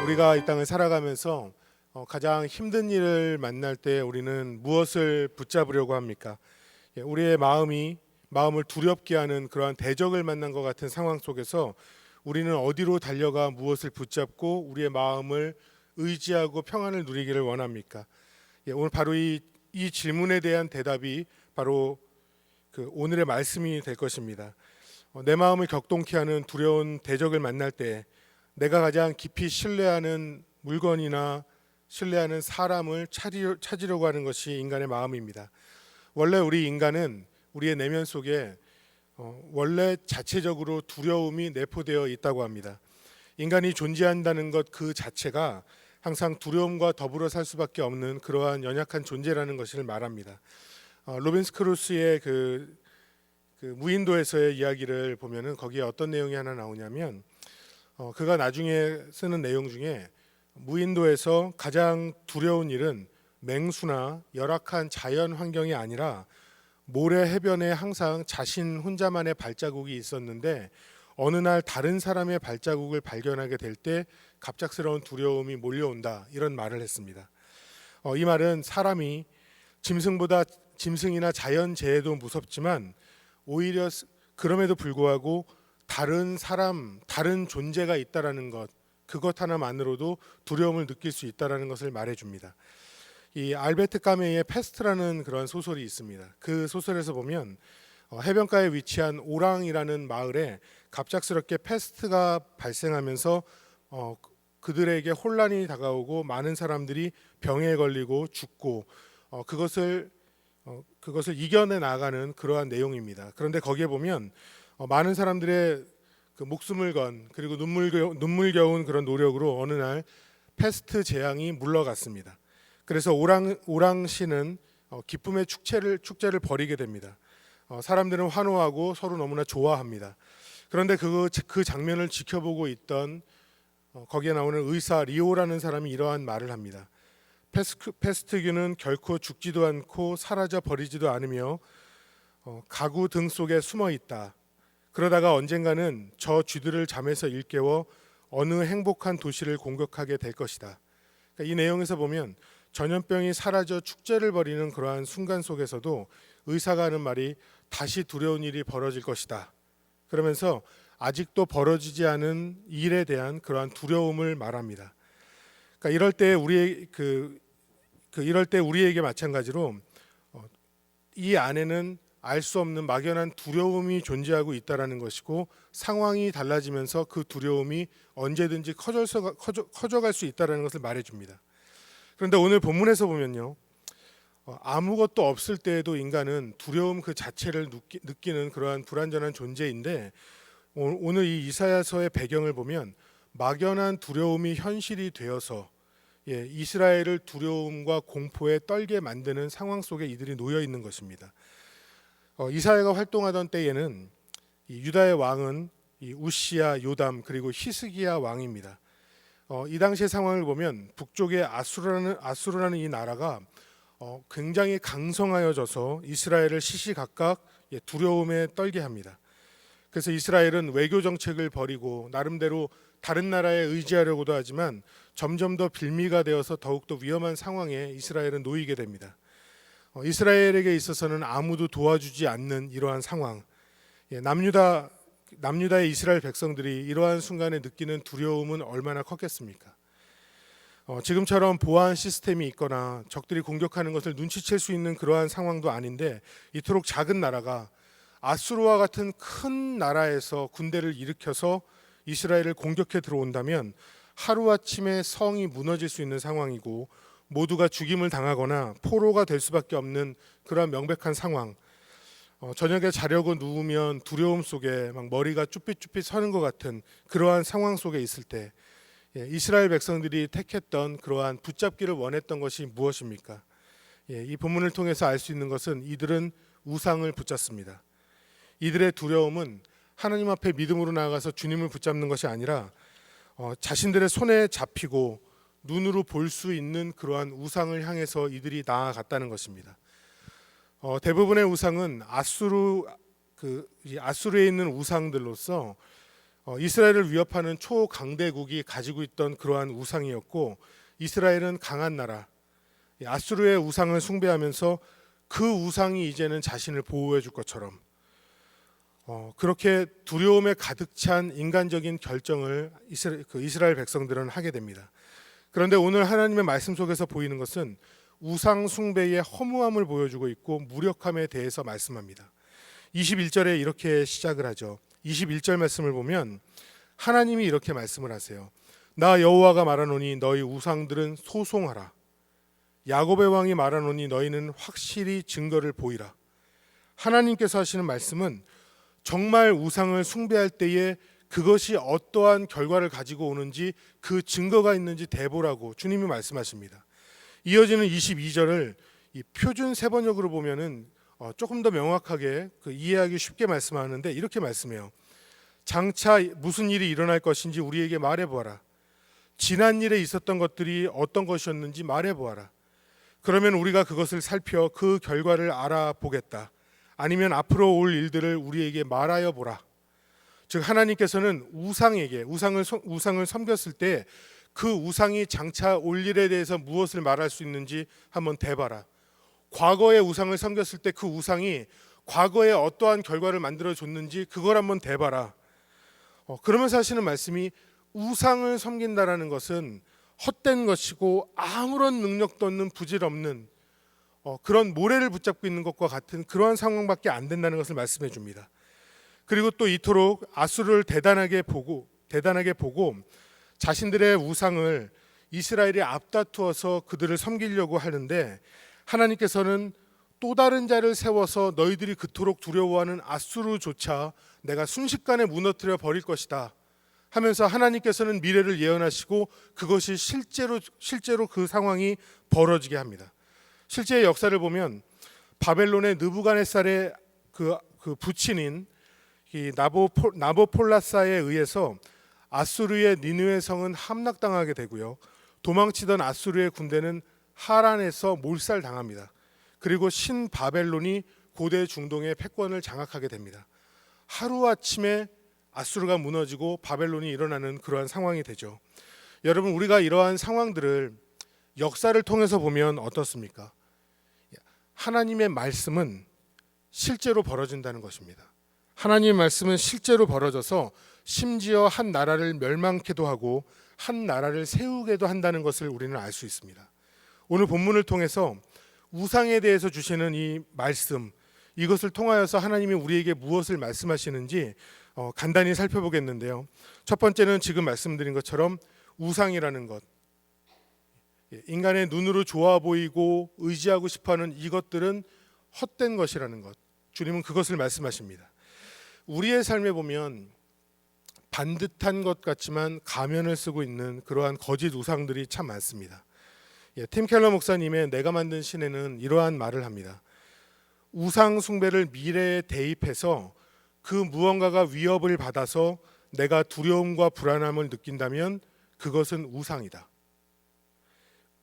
우리가 이 땅을 살아가면서 가장 힘든 일을 만날 때 우리는 무엇을 붙잡으려고 합니까? 우리의 마음을 두렵게 하는 그러한 대적을 만난 것 같은 상황 속에서 우리는 어디로 달려가 무엇을 붙잡고 우리의 마음을 의지하고 평안을 누리기를 원합니까? 오늘 바로 이 질문에 대한 대답이 바로 오늘의 말씀이 될 것입니다. 내 마음을 격동케 하는 두려운 대적을 만날 때 내가 가장 깊이 신뢰하는 물건이나 신뢰하는 사람을 찾으려고 하는 것이 인간의 마음입니다. 원래 우리 인간은 우리의 내면 속에 원래 자체적으로 두려움이 내포되어 있다고 합니다. 인간이 존재한다는 것 그 자체가 항상 두려움과 더불어 살 수밖에 없는 그러한 연약한 존재라는 것을 말합니다. 로빈스 크루스의 그 무인도에서의 이야기를 보면은 거기에 어떤 내용이 하나 나오냐면 그가 나중에 쓰는 내용 중에 무인도에서 가장 두려운 일은 맹수나 열악한 자연 환경이 아니라 모래 해변에 항상 자신 혼자만의 발자국이 있었는데 어느 날 다른 사람의 발자국을 발견하게 될 때 갑작스러운 두려움이 몰려온다, 이런 말을 했습니다. 이 말은 사람이 짐승이나 자연재해도 무섭지만 오히려 그럼에도 불구하고 다른 사람, 다른 존재가 있다라는 것, 그것 하나만으로도 두려움을 느낄 수 있다라는 것을 말해줍니다. 이 알베르트 까메의 페스트라는 그런 소설이 있습니다. 그 소설에서 보면 해변가에 위치한 오랑이라는 마을에 갑작스럽게 페스트가 발생하면서 그들에게 혼란이 다가오고 많은 사람들이 병에 걸리고 죽고 그것을 이겨내 나가는 그러한 내용입니다. 그런데 거기에 보면 많은 사람들의 그 목숨을 건 그리고 눈물겨운 그런 노력으로 어느 날 패스트 재앙이 물러갔습니다. 그래서 오랑 시는 기쁨의 축제를 벌이게 됩니다. 사람들은 환호하고 서로 너무나 좋아합니다. 그런데 그 장면을 지켜보고 있던 거기에 나오는 의사 리오라는 사람이 이러한 말을 합니다. 패스트균은 결코 죽지도 않고 사라져 버리지도 않으며 가구 등 속에 숨어 있다. 그러다가 언젠가는 저 쥐들을 잠에서 일깨워 어느 행복한 도시를 공격하게 될 것이다. 그러니까 이 내용에서 보면 전염병이 사라져 축제를 벌이는 그러한 순간 속에서도 의사가 하는 말이 다시 두려운 일이 벌어질 것이다. 그러면서 아직도 벌어지지 않은 일에 대한 그러한 두려움을 말합니다. 그러니까 이럴 때 우리에게 마찬가지로 이 안에는 알 수 없는 막연한 두려움이 존재하고 있다라는 것이고 상황이 달라지면서 그 두려움이 언제든지 커져갈 수 있다라는 것을 말해줍니다. 그런데 오늘 본문에서 보면요, 아무것도 없을 때에도 인간은 두려움 그 자체를 느끼는 그러한 불완전한 존재인데 오늘 이 이사야서의 배경을 보면 막연한 두려움이 현실이 되어서 이스라엘을 두려움과 공포에 떨게 만드는 상황 속에 이들이 놓여 있는 것입니다. 이사야가 활동하던 때에는 유다의 왕은 우시야, 요담 그리고 히스기야 왕입니다. 이 당시의 상황을 보면 북쪽의 아수르라는 이 나라가 굉장히 강성하여져서 이스라엘을 시시각각 두려움에 떨게 합니다. 그래서 이스라엘은 외교 정책을 벌이고 나름대로 다른 나라에 의지하려고도 하지만 점점 더 빌미가 되어서 더욱더 위험한 상황에 이스라엘은 놓이게 됩니다. 이스라엘에게 있어서는 아무도 도와주지 않는 이러한 상황, 남유다의 이스라엘 백성들이 이러한 순간에 느끼는 두려움은 얼마나 컸겠습니까? 지금처럼 보안 시스템이 있거나 적들이 공격하는 것을 눈치챌 수 있는 그러한 상황도 아닌데 이토록 작은 나라가 아수르와 같은 큰 나라에서 군대를 일으켜서 이스라엘을 공격해 들어온다면 하루아침에 성이 무너질 수 있는 상황이고 모두가 죽임을 당하거나 포로가 될 수밖에 없는 그런 명백한 상황. 저녁에 자려고 누우면 두려움 속에 막 머리가 쭈삣쭈삣 서는 것 같은 그러한 상황 속에 있을 때 이스라엘 백성들이 택했던 그러한 붙잡기를 원했던 것이 무엇입니까? 이 본문을 통해서 알 수 있는 것은 이들은 우상을 붙잡습니다. 이들의 두려움은 하나님 앞에 믿음으로 나아가서 주님을 붙잡는 것이 아니라 자신들의 손에 잡히고 눈으로 볼 수 있는 그러한 우상을 향해서 이들이 나아갔다는 것입니다. 대부분의 우상은 아수르에 있는 우상들로서 이스라엘을 위협하는 초강대국이 가지고 있던 그러한 우상이었고, 이스라엘은 강한 나라, 아수르의 우상을 숭배하면서 그 우상이 이제는 자신을 보호해 줄 것처럼 그렇게 두려움에 가득 찬 인간적인 결정을 이스라엘 백성들은 하게 됩니다. 그런데 오늘 하나님의 말씀 속에서 보이는 것은 우상 숭배의 허무함을 보여주고 있고 무력함에 대해서 말씀합니다. 21절에 이렇게 시작을 하죠. 21절 말씀을 보면 하나님이 이렇게 말씀을 하세요. 나 여호와가 말하노니 너희 우상들은 소송하라. 야곱의 왕이 말하노니 너희는 확실히 증거를 보이라. 하나님께서 하시는 말씀은 정말 우상을 숭배할 때에 그것이 어떠한 결과를 가지고 오는지 그 증거가 있는지 대보라고 주님이 말씀하십니다. 이어지는 22절을 이 표준 세번역으로 보면은 조금 더 명확하게 이해하기 쉽게 말씀하는데 이렇게 말씀해요. 장차 무슨 일이 일어날 것인지 우리에게 말해보아라. 지난 일에 있었던 것들이 어떤 것이었는지 말해보아라. 그러면 우리가 그것을 살펴 그 결과를 알아보겠다. 아니면 앞으로 올 일들을 우리에게 말하여 보라. 즉 하나님께서는 우상을 섬겼을 때 그 우상이 장차 올 일에 대해서 무엇을 말할 수 있는지 한번 대봐라. 과거에 우상을 섬겼을 때 그 우상이 과거에 어떠한 결과를 만들어 줬는지 그걸 한번 대봐라. 그러면서 하시는 말씀이 우상을 섬긴다라는 것은 헛된 것이고 아무런 능력도 없는 부질없는 그런 모래를 붙잡고 있는 것과 같은 그러한 상황밖에 안 된다는 것을 말씀해 줍니다. 그리고 또 이토록 아수르를 대단하게 보고 자신들의 우상을 이스라엘이 앞다투어서 그들을 섬기려고 하는데 하나님께서는 또 다른 자를 세워서 너희들이 그토록 두려워하는 아수르조차 내가 순식간에 무너뜨려 버릴 것이다 하면서 하나님께서는 미래를 예언하시고 그것이 실제로 그 상황이 벌어지게 합니다. 실제 역사를 보면 바벨론의 느부갓네살의 그 부친인 이 나보폴라사에 의해서 아수르의 니느웨 성은 함락당하게 되고요. 도망치던 아수르의 군대는 하란에서 몰살당합니다. 그리고 신바벨론이 고대 중동의 패권을 장악하게 됩니다. 하루아침에 아수르가 무너지고 바벨론이 일어나는 그러한 상황이 되죠. 여러분 우리가 이러한 상황들을 역사를 통해서 보면 어떻습니까? 하나님의 말씀은 실제로 벌어진다는 것입니다. 하나님의 말씀은 실제로 벌어져서 심지어 한 나라를 멸망케도 하고 한 나라를 세우게도 한다는 것을 우리는 알 수 있습니다. 오늘 본문을 통해서 우상에 대해서 주시는 이 말씀, 이것을 통하여서 하나님이 우리에게 무엇을 말씀하시는지 간단히 살펴보겠는데요. 첫 번째는 지금 말씀드린 것처럼 우상이라는 것, 인간의 눈으로 좋아 보이고 의지하고 싶어하는 이것들은 헛된 것이라는 것, 주님은 그것을 말씀하십니다. 우리의 삶에 보면 반듯한 것 같지만 가면을 쓰고 있는 그러한 거짓 우상들이 참 많습니다. 팀 켈러 목사님의 내가 만든 신에는 이러한 말을 합니다. 우상 숭배를 미래에 대입해서 그 무언가가 위협을 받아서 내가 두려움과 불안함을 느낀다면 그것은 우상이다.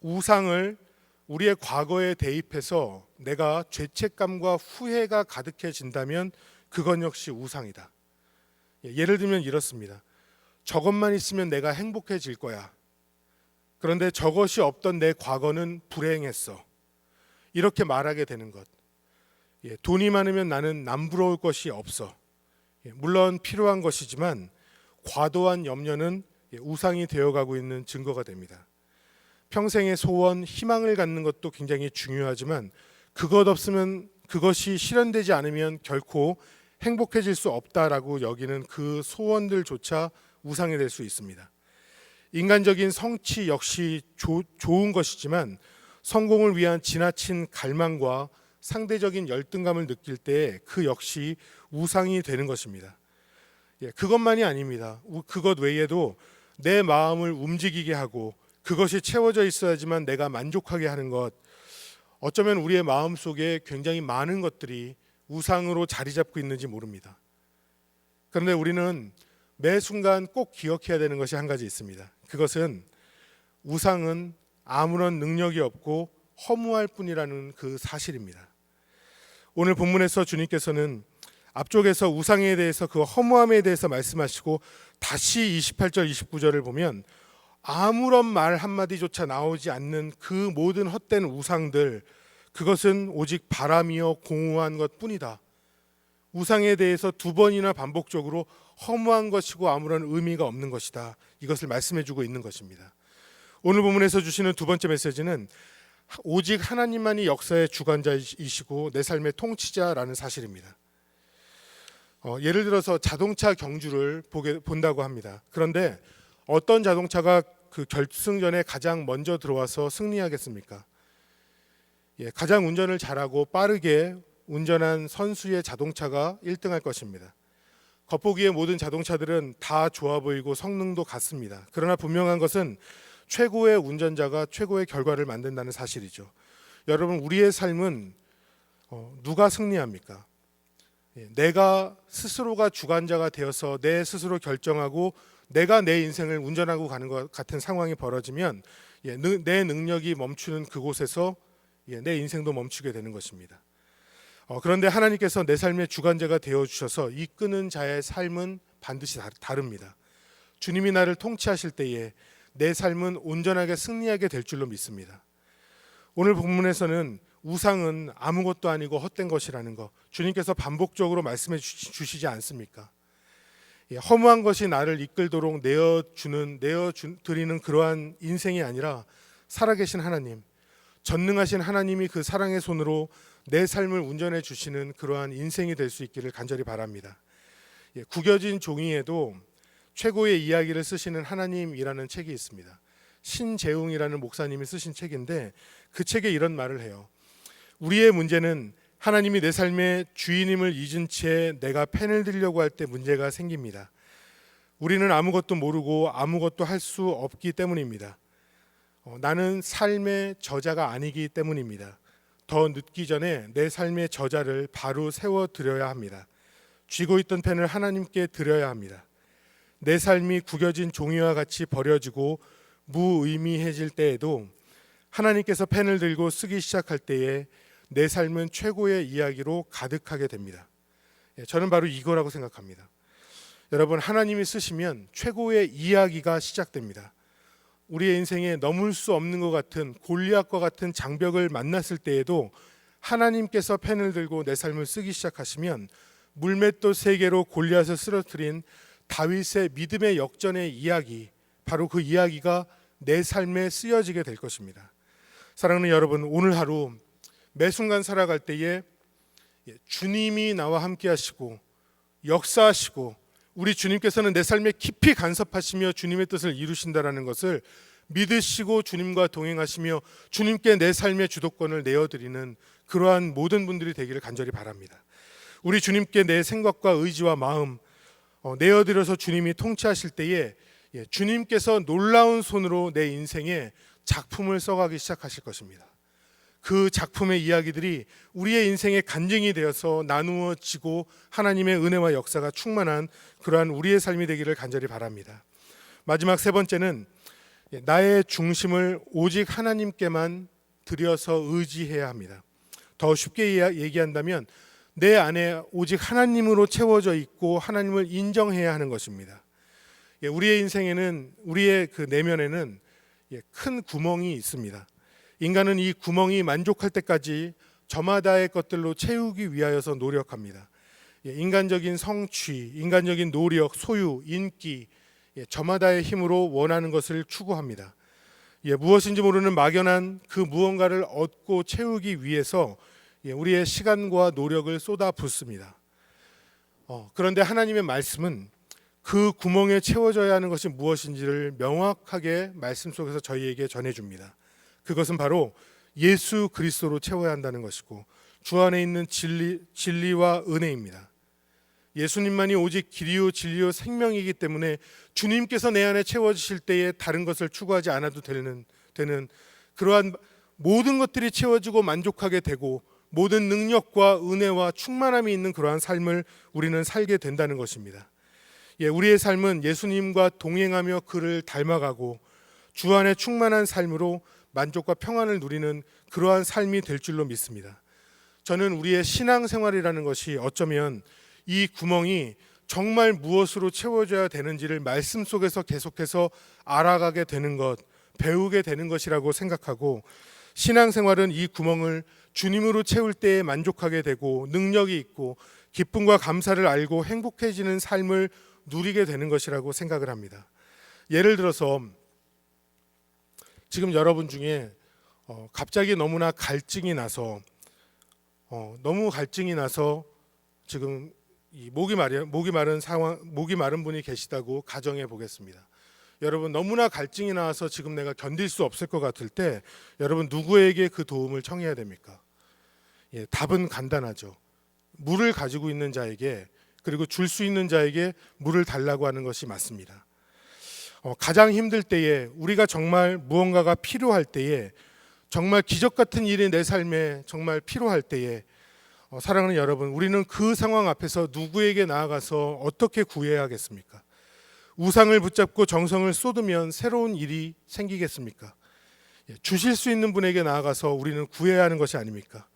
우상을 우리의 과거에 대입해서 내가 죄책감과 후회가 가득해진다면 그건 역시 우상이다. 예를 들면 이렇습니다. 저것만 있으면 내가 행복해질 거야. 그런데 저것이 없던 내 과거는 불행했어. 이렇게 말하게 되는 것. 돈이 많으면 나는 남부러울 것이 없어. 물론 필요한 것이지만 과도한 염려는 우상이 되어가고 있는 증거가 됩니다. 평생의 소원, 희망을 갖는 것도 굉장히 중요하지만 그것이 실현되지 않으면 결코 행복해질 수 없다라고 여기는 그 소원들조차 우상이 될 수 있습니다. 인간적인 성취 역시 좋은 것이지만 성공을 위한 지나친 갈망과 상대적인 열등감을 느낄 때 그 역시 우상이 되는 것입니다. 그것만이 아닙니다. 그것 외에도 내 마음을 움직이게 하고 그것이 채워져 있어야지만 내가 만족하게 하는 것, 어쩌면 우리의 마음 속에 굉장히 많은 것들이 우상으로 자리 잡고 있는지 모릅니다. 그런데 우리는 매 순간 꼭 기억해야 되는 것이 한 가지 있습니다. 그것은 우상은 아무런 능력이 없고 허무할 뿐이라는 그 사실입니다. 오늘 본문에서 주님께서는 앞쪽에서 우상에 대해서 그 허무함에 대해서 말씀하시고 다시 28절 29절을 보면 아무런 말 한마디조차 나오지 않는 그 모든 헛된 우상들, 그것은 오직 바람이요 공허한 것뿐이다. 우상에 대해서 두 번이나 반복적으로 허무한 것이고 아무런 의미가 없는 것이다. 이것을 말씀해주고 있는 것입니다. 오늘 본문에서 주시는 두 번째 메시지는 오직 하나님만이 역사의 주관자이시고 내 삶의 통치자라는 사실입니다. 예를 들어서 자동차 경주를 본다고 합니다. 그런데 어떤 자동차가 그 결승전에 가장 먼저 들어와서 승리하겠습니까? 가장 운전을 잘하고 빠르게 운전한 선수의 자동차가 1등할 것입니다. 겉보기에 모든 자동차들은 다 좋아 보이고 성능도 같습니다. 그러나 분명한 것은 최고의 운전자가 최고의 결과를 만든다는 사실이죠. 여러분, 우리의 삶은 누가 승리합니까? 내가 스스로가 주관자가 되어서 내 스스로 결정하고 내가 내 인생을 운전하고 가는 것 같은 상황이 벌어지면 내 능력이 멈추는 그곳에서 내 인생도 멈추게 되는 것입니다. 그런데 하나님께서 내 삶의 주관자가 되어주셔서 이끄는 자의 삶은 반드시 다릅니다. 주님이 나를 통치하실 때에 내 삶은 온전하게 승리하게 될 줄로 믿습니다. 오늘 본문에서는 우상은 아무것도 아니고 헛된 것이라는 것, 주님께서 반복적으로 말씀해 주시지 않습니까? 허무한 것이 나를 이끌도록 내어드리는 그러한 인생이 아니라 살아계신 하나님, 전능하신 하나님이 그 사랑의 손으로 내 삶을 운전해 주시는 그러한 인생이 될 수 있기를 간절히 바랍니다. 구겨진 종이에도 최고의 이야기를 쓰시는 하나님이라는 책이 있습니다. 신재웅이라는 목사님이 쓰신 책인데 그 책에 이런 말을 해요. 우리의 문제는 하나님이 내 삶의 주인임을 잊은 채 내가 펜을 들려고 할 때 문제가 생깁니다. 우리는 아무것도 모르고 아무것도 할 수 없기 때문입니다. 나는 삶의 저자가 아니기 때문입니다. 더 늦기 전에 내 삶의 저자를 바로 세워드려야 합니다. 쥐고 있던 펜을 하나님께 드려야 합니다. 내 삶이 구겨진 종이와 같이 버려지고 무의미해질 때에도 하나님께서 펜을 들고 쓰기 시작할 때에 내 삶은 최고의 이야기로 가득하게 됩니다. 저는 바로 이거라고 생각합니다. 여러분, 하나님이 쓰시면 최고의 이야기가 시작됩니다. 우리의 인생에 넘을 수 없는 것 같은 골리앗과 같은 장벽을 만났을 때에도 하나님께서 펜을 들고 내 삶을 쓰기 시작하시면 물맷돌 3개로 골리앗을 쓰러뜨린 다윗의 믿음의 역전의 이야기, 바로 그 이야기가 내 삶에 쓰여지게 될 것입니다. 사랑하는 여러분, 오늘 하루 매 순간 살아갈 때에 주님이 나와 함께 하시고 역사하시고 우리 주님께서는 내 삶에 깊이 간섭하시며 주님의 뜻을 이루신다라는 것을 믿으시고 주님과 동행하시며 주님께 내 삶의 주도권을 내어드리는 그러한 모든 분들이 되기를 간절히 바랍니다. 우리 주님께 내 생각과 의지와 마음 내어드려서 주님이 통치하실 때에 주님께서 놀라운 손으로 내 인생에 작품을 써가기 시작하실 것입니다. 그 작품의 이야기들이 우리의 인생의 간증이 되어서 나누어지고 하나님의 은혜와 역사가 충만한 그러한 우리의 삶이 되기를 간절히 바랍니다. 마지막 세 번째는 나의 중심을 오직 하나님께만 드려서 의지해야 합니다. 더 쉽게 얘기한다면 내 안에 오직 하나님으로 채워져 있고 하나님을 인정해야 하는 것입니다. 우리의 인생에는, 우리의 그 내면에는 큰 구멍이 있습니다. 인간은 이 구멍이 만족할 때까지 저마다의 것들로 채우기 위하여서 노력합니다. 인간적인 성취, 인간적인 노력, 소유, 인기, 저마다의 힘으로 원하는 것을 추구합니다. 무엇인지 모르는 막연한 그 무언가를 얻고 채우기 위해서 우리의 시간과 노력을 쏟아붓습니다. 그런데 하나님의 말씀은 그 구멍에 채워져야 하는 것이 무엇인지를 명확하게 말씀 속에서 저희에게 전해줍니다. 그것은 바로 예수 그리스도로 채워야 한다는 것이고 주 안에 있는 진리와 은혜입니다. 예수님만이 오직 길이요 진리요 생명이기 때문에 주님께서 내 안에 채워지실 때에 다른 것을 추구하지 않아도 되는 그러한 모든 것들이 채워지고 만족하게 되고 모든 능력과 은혜와 충만함이 있는 그러한 삶을 우리는 살게 된다는 것입니다. 우리의 삶은 예수님과 동행하며 그를 닮아가고 주 안에 충만한 삶으로 만족과 평안을 누리는 그러한 삶이 될 줄로 믿습니다. 저는 우리의 신앙생활이라는 것이 어쩌면 이 구멍이 정말 무엇으로 채워져야 되는지를 말씀 속에서 계속해서 알아가게 되는 것, 배우게 되는 것이라고 생각하고, 신앙생활은 이 구멍을 주님으로 채울 때에 만족하게 되고 능력이 있고 기쁨과 감사를 알고 행복해지는 삶을 누리게 되는 것이라고 생각을 합니다. 예를 들어서 지금 여러분 중에 갑자기 너무나 갈증이 나서 지금 이 목이 마른 분이 계시다고 가정해 보겠습니다. 여러분, 너무나 갈증이 나와서 지금 내가 견딜 수 없을 것 같을 때 여러분 누구에게 그 도움을 청해야 됩니까? 답은 간단하죠. 물을 가지고 있는 자에게, 그리고 줄 수 있는 자에게 물을 달라고 하는 것이 맞습니다. 가장 힘들 때에, 우리가 정말 무언가가 필요할 때에, 정말 기적 같은 일이 내 삶에 정말 필요할 때에, 사랑하는 여러분, 우리는 그 상황 앞에서 누구에게 나아가서 어떻게 구해야 하겠습니까? 우상을 붙잡고 정성을 쏟으면 새로운 일이 생기겠습니까? 주실 수 있는 분에게 나아가서 우리는 구해야 하는 것이 아닙니까?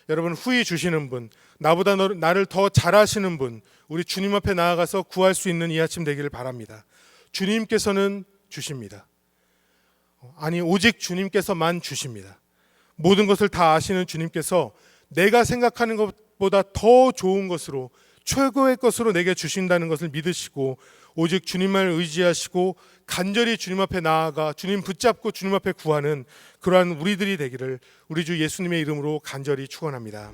여러분, 후히 주시는 분, 나보다 나를 더 잘하시는 분, 우리 주님 앞에 나아가서 구할 수 있는 이 아침 되기를 바랍니다. 주님께서는 주십니다. 아니, 오직 주님께서만 주십니다. 모든 것을 다 아시는 주님께서 내가 생각하는 것보다 더 좋은 것으로, 최고의 것으로 내게 주신다는 것을 믿으시고 오직 주님만 의지하시고 간절히 주님 앞에 나아가 주님 붙잡고 주님 앞에 구하는 그러한 우리들이 되기를 우리 주 예수님의 이름으로 간절히 축원합니다.